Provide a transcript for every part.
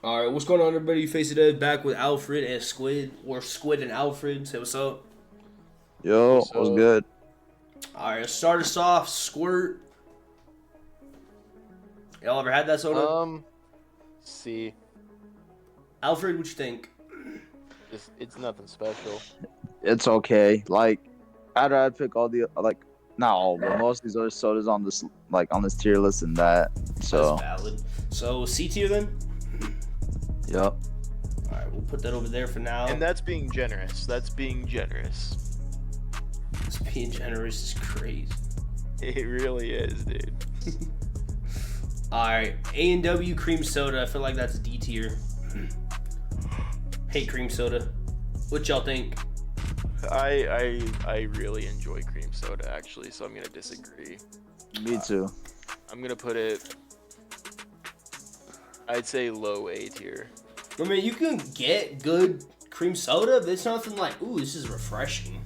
All right, what's going on, everybody? Face it Dead back with Alfred and Squid, or Squid and Alfred. Say what's up. Yo, What's what's up? good? All right, start us off. Squirt. Y'all ever had that soda? See, Alfred, what you think? it's nothing special. It's okay. Like, I'd pick all the not all, but most of these other sodas on this on this tier list than that. So, That's valid. So C tier then. yep. All right, we'll put that over there for now. And that's being generous. That's being generous. This being generous is crazy. It really is, dude. All right, A&W cream soda. I feel like that's D tier. Hate cream soda. What y'all think? I really enjoy cream soda actually, so I'm gonna disagree. Me too. I'm gonna put it. I'd say low A tier. I mean, you can get good cream soda, but it's nothing like, ooh, this is refreshing.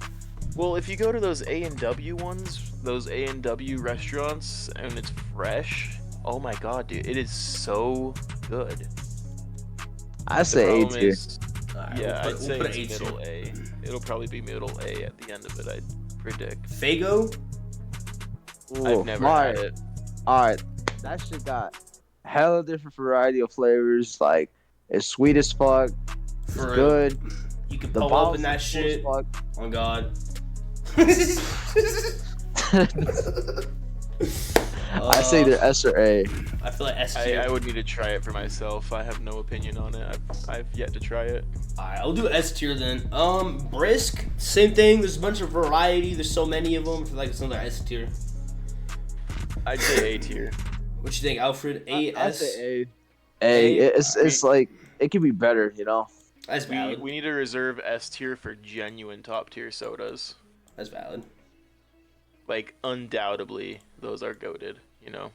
Well, if you go to those A&W ones, those A&W restaurants, and it's fresh, oh my god, dude, it is so good. I say A problem tier. is- All right, Yeah, we'll I'd put say an it's A tier. middle A. It'll probably be middle A at the end of it, I'd predict. Fago? I've never had it. All right, that shit got hella different variety of flavors. Like, it's sweet as fuck. It's For real. good. You can The pull bottle's open that full as shit. fuck. Oh god. I say they're S or A. I feel like S tier. I would need to try it for myself. I have no opinion on it. I've yet to try it. Alright, I'll do S tier then. Brisk, same thing. There's a bunch of variety. There's so many of them. I feel like it's another S tier. I'd say A tier. What you think, Alfred? A, I S? say A. A. It's like it could be better, you know. That's valid. We need to reserve S tier for genuine top tier sodas. That's valid. Like undoubtedly, those are goated. You know.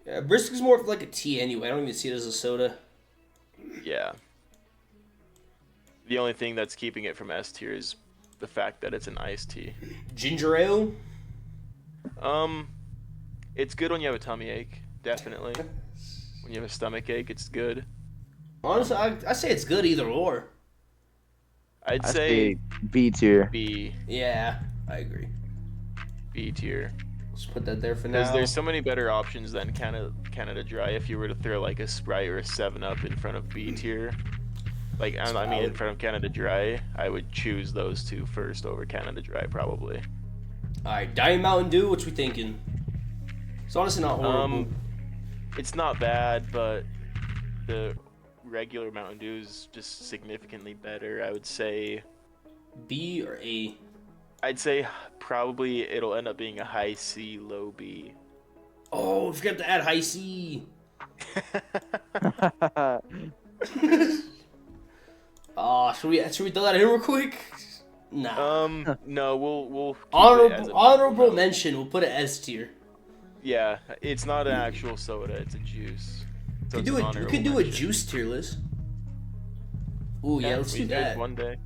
Yeah, Brisk is more of like a tea anyway. I don't even see it as a soda. Yeah. The only thing that's keeping it from S tier is the fact that it's an iced tea. Ginger ale? It's good when you have a tummy ache, definitely. When you have a stomach ache, it's good. Honestly, I say it's good either or. I'd I say say B tier. B Yeah, I agree. tier. Let's put that there for Because now. there's so many better options than Canada Dry. If you were to throw like a Sprite or a 7-Up in front of B tier, like I mean in front of Canada Dry, I would choose those two first over Canada Dry probably. Alright, Diet Mountain Dew, what we thinking? It's honestly not horrible. It's not bad, but the regular Mountain Dew is just significantly better. I would say B or A? I'd say probably it'll end up being a high C, low B. Oh, we forgot to add high C. Should we throw that in real quick? Nah. No, we'll keep it as Honorable mention. We'll put it S tier. Yeah, it's not an actual soda; it's a juice. So We it's an could honorable do a mention. juice tier list. Ooh, yeah, let's we do could that. one day.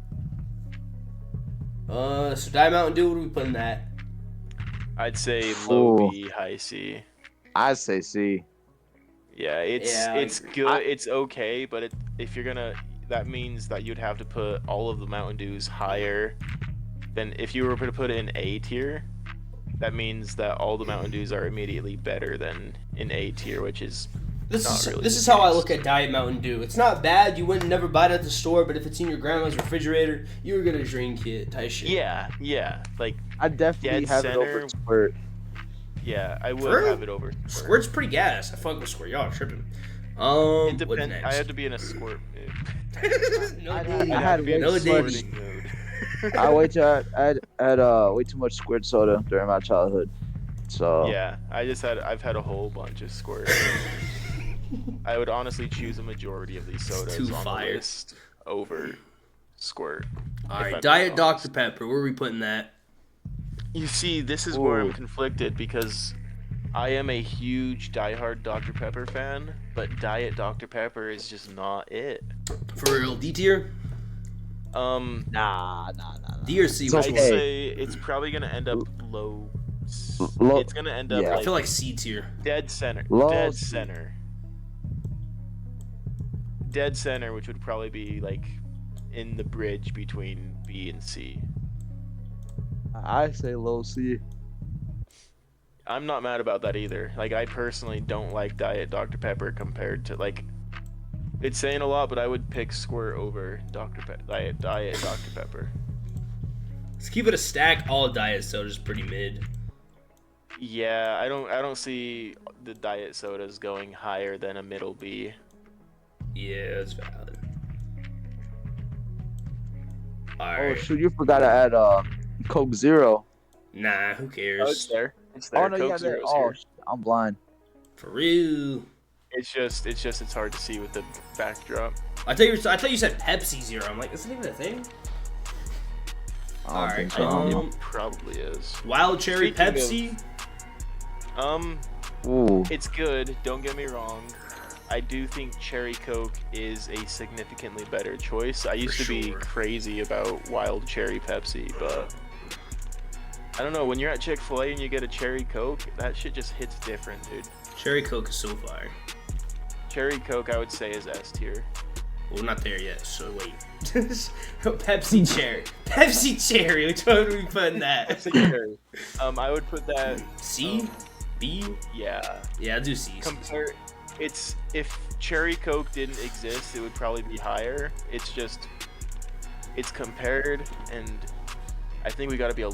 So Diet Mountain Dew, what do we put in that? I'd say low Ooh. B, high C. I say C. Yeah, Yeah, I it's agree. good. It's okay, but if you're gonna, that means that you'd have to put all of the Mountain Dews higher than if you were to put it in A tier. That means that all the Mountain Dews are immediately better than in A tier, which is This not is really this the is how I case. look at Diet Mountain Dew. It's not bad. You wouldn't never buy it at the store, but if it's in your grandma's refrigerator, you're gonna drink it. Type shit. yeah, like I definitely Dead have it center. over Squirt. yeah, I would For real? have it over. Squirt. Squirt's pretty gas. I fuck with Squirt. Y'all are tripping. It What's depends. next? I had to be in a squirt mood. no, I Diddy. had to be in no a Diddy. squirting mood. I had way too much Squirt soda during my childhood. So Yeah, I've had a whole bunch of squirt. I would honestly choose a majority of these sodas too on fire. the list over squirt. All if right, I'm Diet being honest. Dr Pepper. Where are we putting that? You see, this is where I'm Ooh. conflicted because I am a huge diehard Dr. Pepper fan, but Diet Dr. Pepper is just not it. For real, D tier? Nah. D or C? It's Which I'd one? okay. say it's probably gonna end up low. Low- It's gonna end up yeah. I feel like C tier. dead center. Low Dead C. center. dead center, which would probably be like in the bridge between B and C. I say low C. I'm not mad about that either. Like, I personally don't like Diet Dr. Pepper compared to, like, it's saying a lot, but I would pick Squirt over Diet Dr. Pepper. Let's keep it a stack. All diet sodas pretty mid. Yeah, I don't see the diet sodas going higher than a middle B. Yeah, that's valid. Oh Alright. shoot, you forgot to add Coke Zero. Nah, who Oh, it's cares? there. It's there. Oh no, you Coke got that. Zero's Oh, here. I'm blind. For real. It's hard to see with the backdrop. I thought you said Pepsi Zero. I'm like, isn't even a thing? I don't Alright, think so. It probably is. Wild Cherry Speaking Pepsi. Ooh. It's good. Don't get me wrong. I do think Cherry Coke is a significantly better choice. I used to be sure. crazy about Wild Cherry Pepsi, but I don't know. When you're at Chick-fil-A and you get a Cherry Coke, that shit just hits different, dude. Cherry Coke is so fire. Cherry Coke, I would say, is S tier. Well, not there yet, so wait. Pepsi Cherry. Pepsi Cherry. Which one would we put in that? I would put that C? B? Yeah. Yeah, I'll do C. Compare. It's if Cherry Coke didn't exist, it would probably be higher. It's just it's compared, and I think we got to be a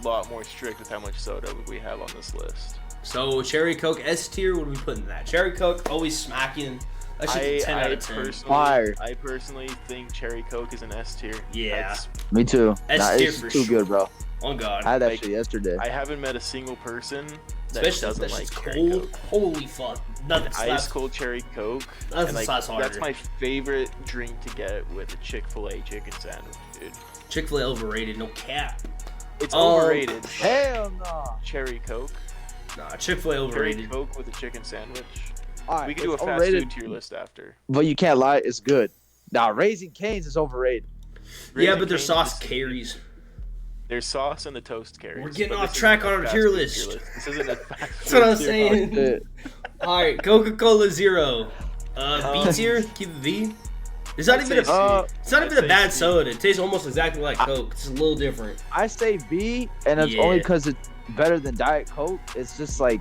lot more strict with how much soda we have on this list. So, Cherry Coke S tier, what do we put in that? Cherry Coke, always smacking. That shit's a 10 out of 10. Fire. I personally think Cherry Coke is an S tier. Yeah. Me too. S Nah, tier it's for too sure. good, bro. Oh, God. I had that Like, shit yesterday. I haven't met a single person that Especially if doesn't that like shit's Cherry cold. Coke. Holy fuck. Nothing slaps. Ice cold Cherry Coke. Nothing And, like, slaps harder. that's my favorite drink to get with a Chick-fil-A chicken sandwich, dude. Chick-fil-A overrated, no cap. It's Oh, overrated. Hell no. Cherry Coke. Nah, Chick-fil-A Cherry overrated. Coke with a chicken sandwich. All right, We can do a it's fast overrated, food tier list after. but you can't lie, it's good. Now, Raising Cane's is overrated. Yeah, Raising but their Cane's sauce is- carries. There's sauce and the toast carries. We're getting but off this track isn't a on our fast tier food list. This isn't a fast That's what I'm food tier saying. list. Alright, Coca-Cola Zero. B Um, tier? Keep it V. It's not I'd even say a, C. it's not I'd even a say bad C. soda. It tastes almost exactly like Coke. It's a little different. I say B, and it's Yeah. only because it's better than Diet Coke. It's just like,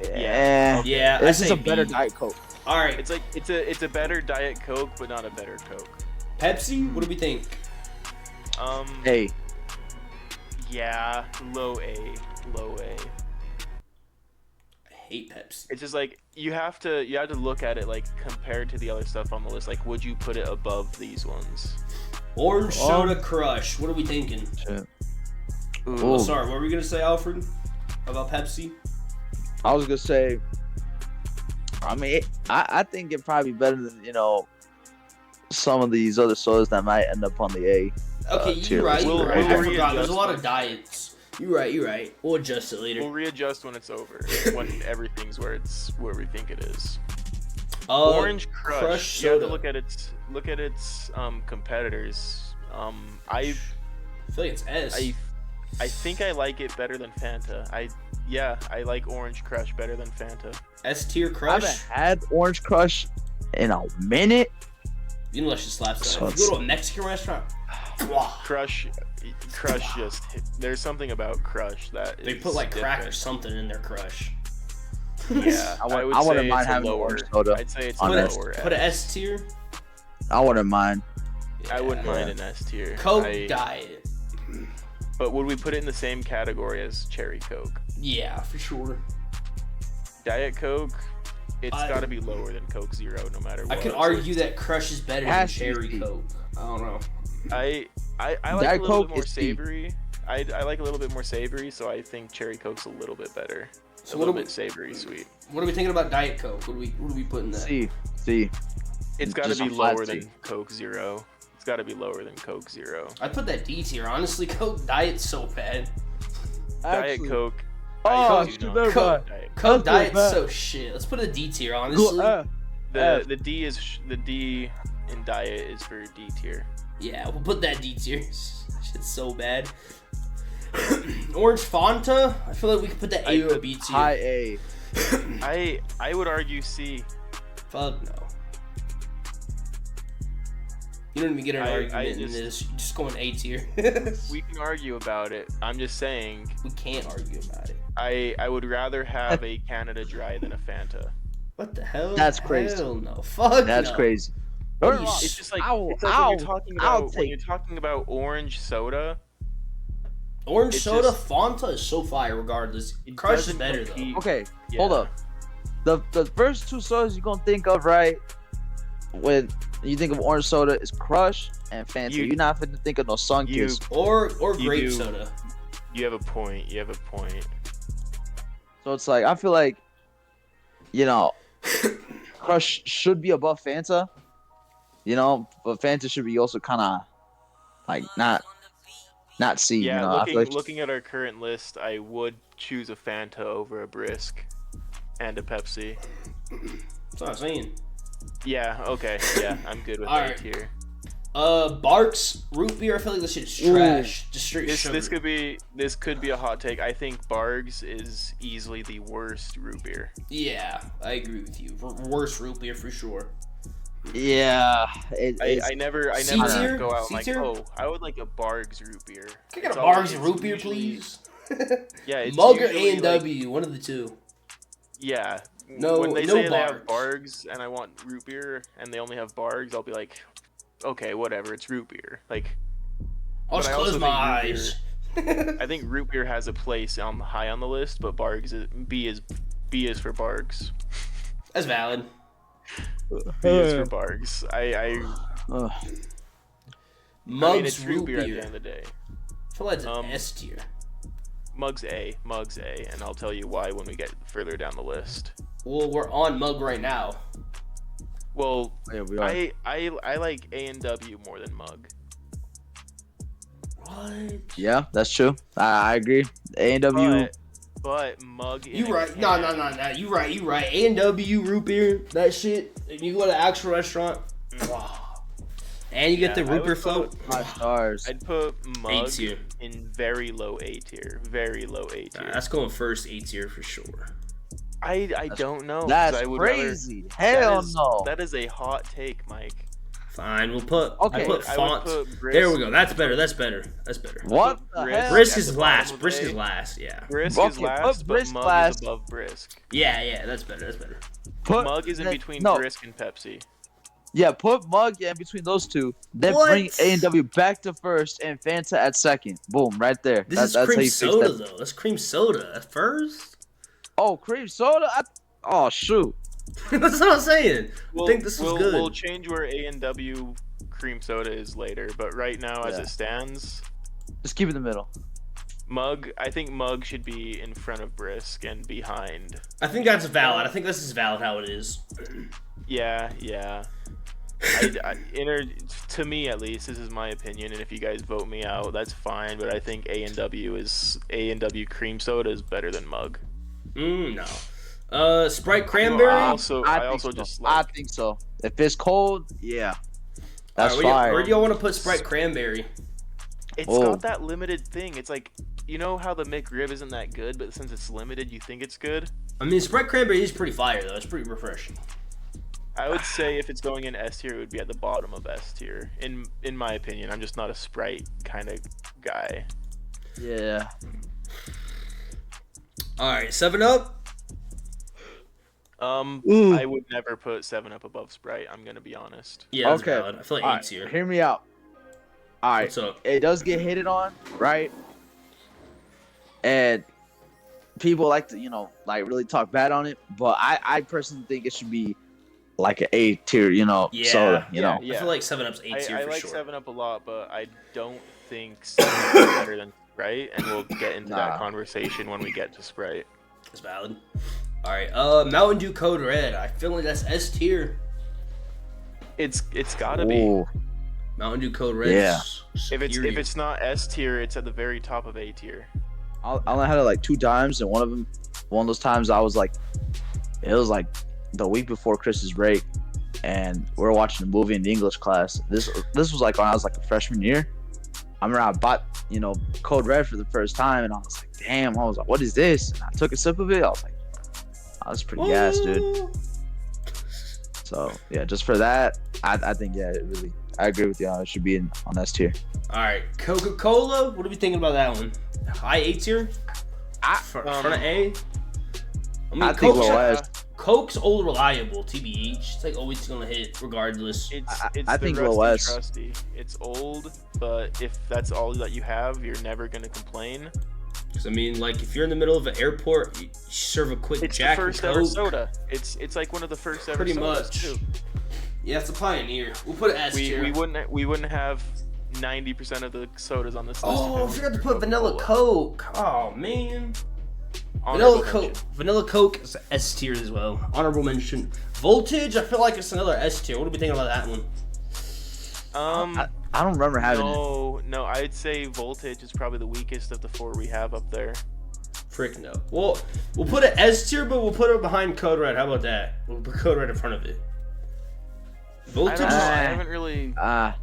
Yeah. Yeah, it's I just say a better B. Diet Coke. Alright, It's like it's a better Diet Coke, but not a better Coke. Pepsi, what do we think? Hey, Yeah, low A. I hate Pepsi. It's just like you have to look at it like compared to the other stuff on the list. Like, would you put it above these ones? Orange Soda Crush, what are we thinking? shit. Ooh. Ooh. Sorry, what were we gonna say, Alfred? About Pepsi? I was gonna say, I mean, I think it probably better than some of these other sodas that might end up on the A. Okay, tier you're right, list. you're right. We'll I forgot, there's a readjust lot of them. diets. You're right. We'll adjust it later. We'll readjust when it's over. When everything's where we think it is. Uh, Orange Crush. Crush You have to soda. look at its competitors. I I feel like it's S. I think I like it better than Fanta. I like Orange Crush better than Fanta. S tier I Crush. haven't had Orange Crush in a minute. You know that shit slaps. So Though. If you go to a it's- Mexican restaurant, wow, Crush just there's something about Crush that they is put like crack or different. something in their Crush. Yeah, I would wouldn't say mind it's a having lower. orange soda I'd say it's a on Put lower. Put an S tier. I wouldn't mind. I wouldn't Yeah. mind an S tier. Coke I- Diet. But would we put it in the same category as Cherry Coke? Yeah, for sure. Diet Coke, it's I- got to be lower than Coke Zero, no matter I what. could argue that Crush is better than Has to Cherry be. Coke. I don't know. I like Diet a little Coke bit more is C. savory. I like a little bit more savory, so I think Cherry Coke's a little bit better. So a what little do we- bit savory sweet. What are we thinking about Diet Coke? What do we put in that? See. It's got to Just be a flat lower C. than Coke Zero. It's got to be lower than Coke Zero. I put that D tier. Honestly, Coke Diet's so bad. Diet Coke. Oh, I do shit, not never like mind. Diet Coke That's Diet's bad. so shit. Let's put a D tier. Honestly. The D is the D in Diet is for D tier. Yeah, we'll put that D tier. Shit's so bad. Orange Fanta. I feel like we could put that A or a B tier. High A. I would argue C. Fuck no. You don't even get an I argument in just- this. You just go in A tier. We can argue about it. I'm just saying, We can't argue about it. I would rather have a Canada Dry than a Fanta. What the hell? That's crazy. Hell no. Fuck That's no. crazy. What Don't are get me you wrong, It's just like, I'll- it's like I'll- when you're talking I'll about when take- you're talking about orange soda. Orange It soda, just- Fanta is so fire regardless. It Crush is doesn't better compete. Okay, Yeah. hold up. The first two sodas you're gonna think of, right? When you think of orange soda, is Crush and Fanta. You- You're not finna think of no Sunkiss. Or You grape do. soda. You have a point. You have a point. So it's like I feel like, you know, Crush should be above Fanta. You know, but Fanta should be also kind of like not C. Yeah, you know, I feel like looking at our current list, I would choose a Fanta over a Brisk and a Pepsi. That's what I'm saying. Yeah, okay, yeah, I'm good with Alright. that here. Barks root beer. I feel like this shit's trash. Just straight sugar. This could be a hot take. I think Bargs is easily the worst root beer. Yeah, I agree with you. Worst root beer for sure. yeah, I never C tier? go out C and like, tier? oh, I would like a Bargs root beer. Can I get It's a always- Barks it's root beer, usually- please? Yeah, it's Mug or usually, A&W, one of the two. Yeah. No- when they no say they have Bargs. Bargs and I want root beer and they only have Bargs, I'll be like, okay, whatever, it's root beer. Like, I'll But just I close also my think eyes. I think root beer has a place on high on the list, but Bargs is B is for Bargs. That's valid. B is for Bargs. Ugh. Mugs I mean, it's root beer. at the end of the day. I feel like it's an S tier. Mugs A, and I'll tell you why when we get further down the list. Well, we're on Mug right now. Well, Yeah, we are. I like A&W more than Mug. What? Yeah, that's true. I agree. A&W. But Mug. in You a right. can- No. You right. A&W root beer, that shit. If you go to an actual restaurant, wow. And you get Yeah, the I root beer would float. 5 stars. I'd put Mug tier. in very low A tier. Very low A tier. Nah, that's going first A tier for sure. I don't know. 'cause That's I would rather- crazy. Hell no. That is a hot take, Mike. Fine, we'll put. Okay. We'll put I would font. put Brisk- There we go. That's better. That's better. What Put the Brisk- hell? Brisk at is the bottom last. of Brisk A. is last. Yeah. Brisk Okay, is put last, but Brisk Mug last. is above Brisk. Yeah. That's better. That's better. Put, Mug is in then- between no, Brisk and Pepsi. Yeah, put Mug in between those two. Then What? bring A&W back to first and Fanta at second. Boom, right there. This That's is how cream you fix soda that. though. That's cream soda at first. Oh, cream soda? Oh, shoot. That's what I'm saying. We'll, I think this was good. We'll change where A&W cream soda is later, but right now, as Yeah. it stands, Just keep it in the middle. Mug. I think Mug should be in front of Brisk and behind. I think that's valid. I think this is valid how it is. Yeah. To me at least, this is my opinion, and if you guys vote me out, that's fine. But I think A&W cream soda is better than Mug. No. Sprite cranberry. I also think so. just I like. think so. If it's cold, yeah. That's Alright, fire. where do y'all want to put Sprite cranberry? It's Oh. got that limited thing. It's like, you know how the McRib isn't that good, but since it's limited, you think it's good. I mean, Sprite cranberry is pretty fire though. It's pretty refreshing. I would say if it's going in S tier, it would be at the bottom of S tier. In my opinion, I'm just not a Sprite kind of guy. Yeah. All right, 7-Up. Ooh. I would never put 7-Up above Sprite. I'm gonna be honest. Yeah, that's Okay. valid. I feel like All 8's here. Hear me out. All right. What's up? It does get hated on, right? And people like to, like really talk bad on it. But I personally think it should be like an A tier, Yeah, soda, yeah. I feel like 7-Up's 8's here I for like sure. 7-Up a lot, but I don't think 7-Up is better than Sprite, and we'll get into Nah. that conversation when we get to Sprite. That's valid. All right, Mountain Dew Code Red. I feel like that's S tier. It's gotta be. Ooh. Mountain Dew Code Red. Yeah. If it's not S tier, it's at the very top of A tier. I only had it like 2 times, and one of those times I was like, it was like the week before Chris's break, and we were watching a movie in the English class. This was like when I was like a freshman year. I remember I bought Code Red for the first time, and I was like, damn. I was like, what is this? And I took a sip of it. I was like, oh, that's pretty gas, dude. So yeah, just for that, I think it really I agree with you. It should be on S tier. All right, Coca-Cola. What are we thinking about that one? High A tier. Front of A. I mean, I think low S. Coke's old reliable, TBH. It's like always gonna hit regardless. It's I the think rusty, low S. trusty. It's old, but if that's all that you have, you're never gonna complain. Because I mean, like if you're in the middle of an airport, you serve a quick It's Jack the first and ever Coke. soda. It's like one of the first ever Pretty sodas much. too. Yeah, it's a pioneer. We'll put it S tier. We wouldn't have 90% of the sodas on this list. Oh, I if it forgot to was put vanilla Coca-Cola. Coke. Oh man. Honorable Vanilla Coke. mention. Vanilla Coke is S tier as well. Honorable mention. Voltage. I feel like it's another S tier. What are we thinking about that one? I don't remember having it. No, I'd say Voltage is probably the weakest of the 4 we have up there. Frick no. Well, we'll put it S tier, but we'll put it behind Code Red. How about that? We'll put Code Red in front of it. I Voltage. don't know. I haven't really. Ah,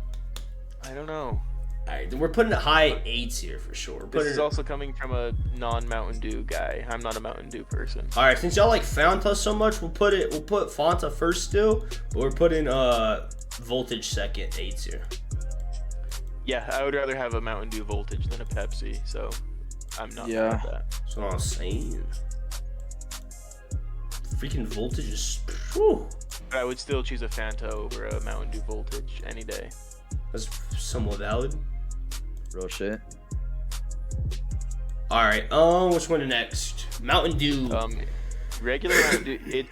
I don't know. Alright, then we're putting it high A tier for sure. This is also coming from a non-Mountain Dew guy. I'm not a Mountain Dew person. Alright, since y'all like Fanta so much, we'll put Fanta first still, but we're putting Voltage second, A tier. Yeah, I would rather have a Mountain Dew Voltage than a Pepsi, so I'm not Yeah. mad at that. That's what I'm saying. Freaking Voltage is whew, But I would still choose a Fanta over a Mountain Dew Voltage any day. that's somewhat valid. real shit. Alright, which one next? Mountain Dew. Regular Mountain Dew,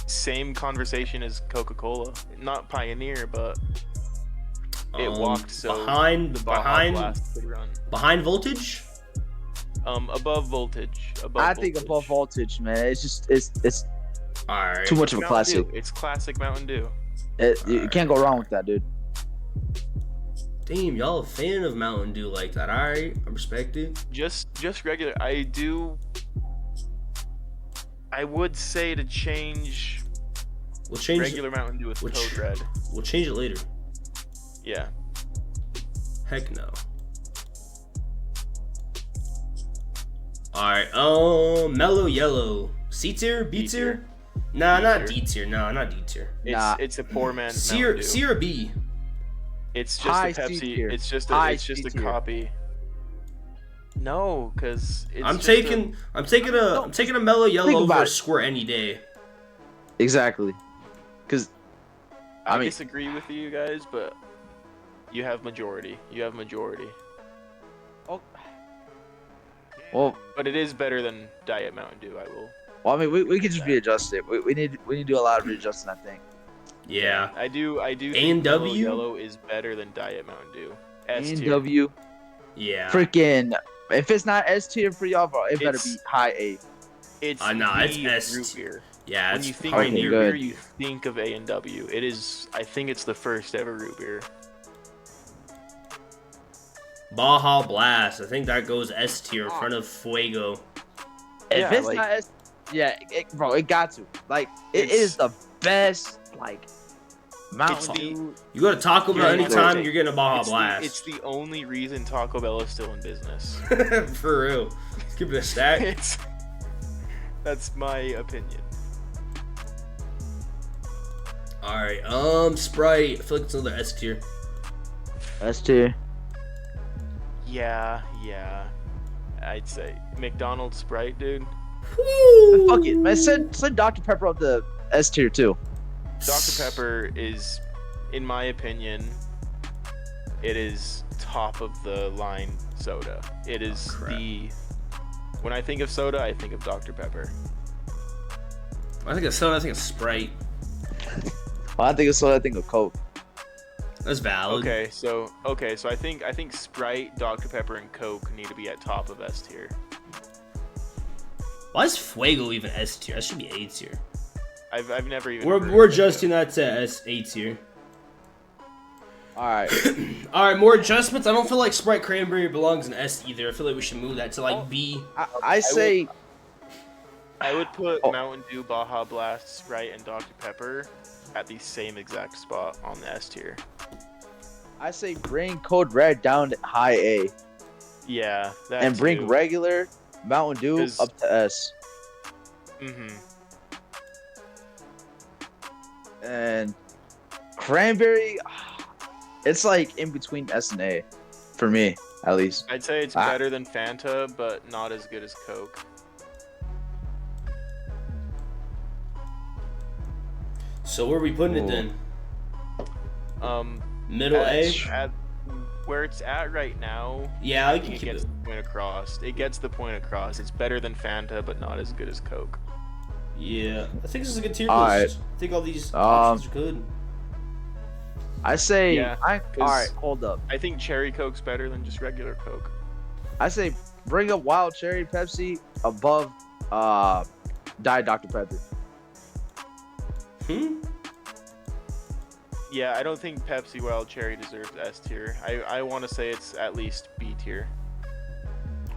same conversation as Coca-Cola. Not Pioneer, but it walked so the Baja Blast could run. Behind Voltage? Above Voltage. I think above Voltage, man. It's just it's Alright. too much of a Mountain classic. Dew. It's classic Mountain Dew. You can't go wrong with that, dude. Damn, y'all a fan of Mountain Dew like that. Alright, I respect it. Just regular. I would say to change We'll change regular Mountain Dew with Code Red. We'll change it later. Yeah. Heck no. Alright, Mellow Yellow. C tier? B tier? Nah, not D tier. No, not D tier. It's a poor man's C Mountain or, Dew. C or B? It's just High a C Pepsi. tier. It's just High a C tier. copy. No, because I'm taking a Mellow Yellow Think about over a it. Squirt any day. Exactly. Because I mean- disagree with you guys, but you have majority. well, But it is better than Diet Mountain Dew. I will. I mean, we can just readjust it. We need to do a lot of readjusting, I think. Yeah. I do. Think A&W? Mellow Yellow is better than Diet Mountain Dew. S tier. A&W, Yeah. freaking. If it's not S tier for y'all, bro, it better It's- be high A. It's Nah, it's the S root tier. beer. Yeah, When it's you think Okay, of root good. beer, you think of A&W. It is. I think it's the first ever root beer. Baja Blast. I think that goes S tier in front of Fuego. If Yeah, it's like- not S, bro, it got to. Like, it It's- is the best, like, Mountain It's the- Dew. You go to Taco Bell Yeah, anytime, it's- you're getting a Baja It's Blast. the only reason Taco Bell is still in business. For real. Let's give it a stack. That's my opinion. Alright, Sprite. I feel like it's another S tier. S tier. Yeah. I'd say McDonald's Sprite, dude. Woo! Fuck it, man. Send Dr. Pepper up the S tier too. Dr. Pepper is, in my opinion, it is top of the line soda. It is crap. when I think of soda, I think of Dr. Pepper. I think of soda, I think of Sprite. Well, I think of soda. I think of Coke. That's valid. Okay, so I think Sprite, Dr. Pepper, and Coke need to be at top of S tier. Why is Fuego even S tier? That should be A tier. I've never even. heard We're of it. adjusting that to A tier. All right. Alright, more adjustments. I don't feel like Sprite Cranberry belongs in S either. I feel like we should move that to like B. I say I would put Oh. Mountain Dew, Baja Blast, Sprite, and Dr. Pepper at the same exact spot on the S tier. bring Code Red down to high A Yeah, that and bring too. regular Mountain Dew 'Cause- up to S. Mhm. And cranberry, It's like in between S and A, for me at least. I'd say it's better than Fanta, but not as good as Coke. So where are we putting it then? Middle A? At where it's at right now, Yeah, I can it keep gets it. the point across. It gets the point across. It's better than Fanta, but not as good as Coke. Yeah, I think this is a good tier Alright. list. I think all these options are good. I say, Yeah, all 'cause- right, hold up. I think Cherry Coke's better than just regular Coke. I say bring up Wild Cherry Pepsi above Diet Dr Pepper. Yeah, I don't think Pepsi Wild Cherry deserves S tier. I want to say it's at least B tier.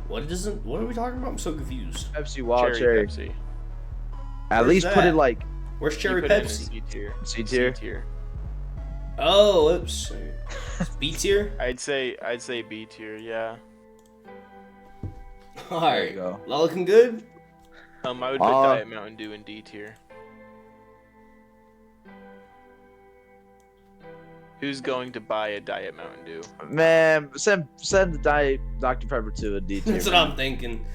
What are we talking about? I'm so confused. Pepsi Wild Cherry. Pepsi. At Where's least put that? it like Where's You Cherry put it in Pepsi? C tier. C tier. C tier. Oh, oops. B tier? I'd say B tier. Yeah. There you Alright. go. All looking good? I would put Diet Mountain Dew in D tier. Who's going to buy a Diet Mountain Dew? Man, send the Diet Dr Pepper to a D tier. That's what I'm thinking.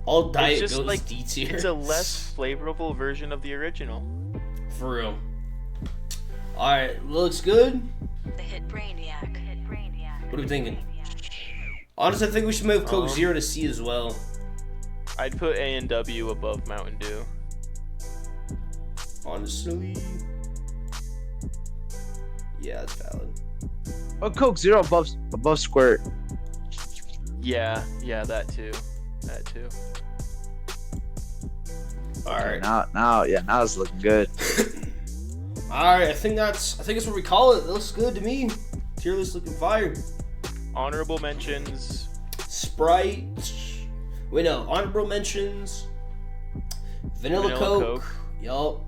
All diet just goes like- D tier. It's a less flavorful version of the original. For real. Alright, looks good. The hit Brainiac. What are we thinking? Honestly, I think we should move Coke Um, Zero to C as well. I'd put A and W above Mountain Dew. Honestly. Yeah, that's valid. Oh, Coke Zero above Squirt. Yeah, that too. That too. Alright. Now it's looking good. Alright, I think that's what we call it. That looks good to me. Tier list looking fire. Honorable mentions. Sprite. Wait, no. Honorable mentions. Vanilla Coke. Yup.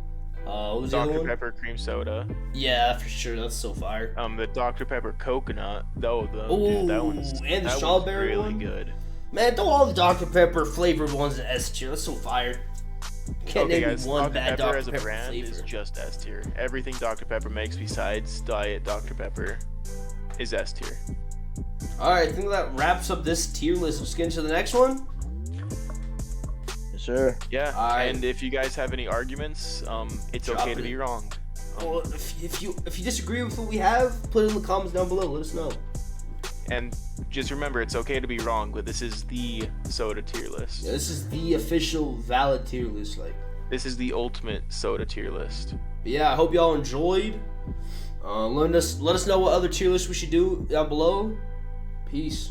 What was the other Dr. one? Pepper cream soda. Yeah, for sure. That's so fire. The Dr. Pepper coconut. Dude, that Ooh, one's and the that strawberry one's really one? good. Man, throw all the Dr. Pepper flavored ones in S tier. That's so fire. Can't Okay, name guys, me one Dr. bad Pepper Dr. as a Pepper brand flavor. is just S tier. Everything Dr. Pepper makes besides Diet Dr. Pepper is S tier. Alright, I think that wraps up this tier list. Let's get into the next one. Sure. Yeah, Alright. and if you guys have any arguments, it's Drop okay to it. be wrong. Well, if you disagree with what we have, put it in the comments down below. Let us know. And just remember, it's okay to be wrong, but this is the soda tier list. Yeah, this is the official valid tier list. Like, This is the ultimate soda tier list. but yeah, I hope y'all enjoyed. Let us know what other tier lists we should do down below. Peace.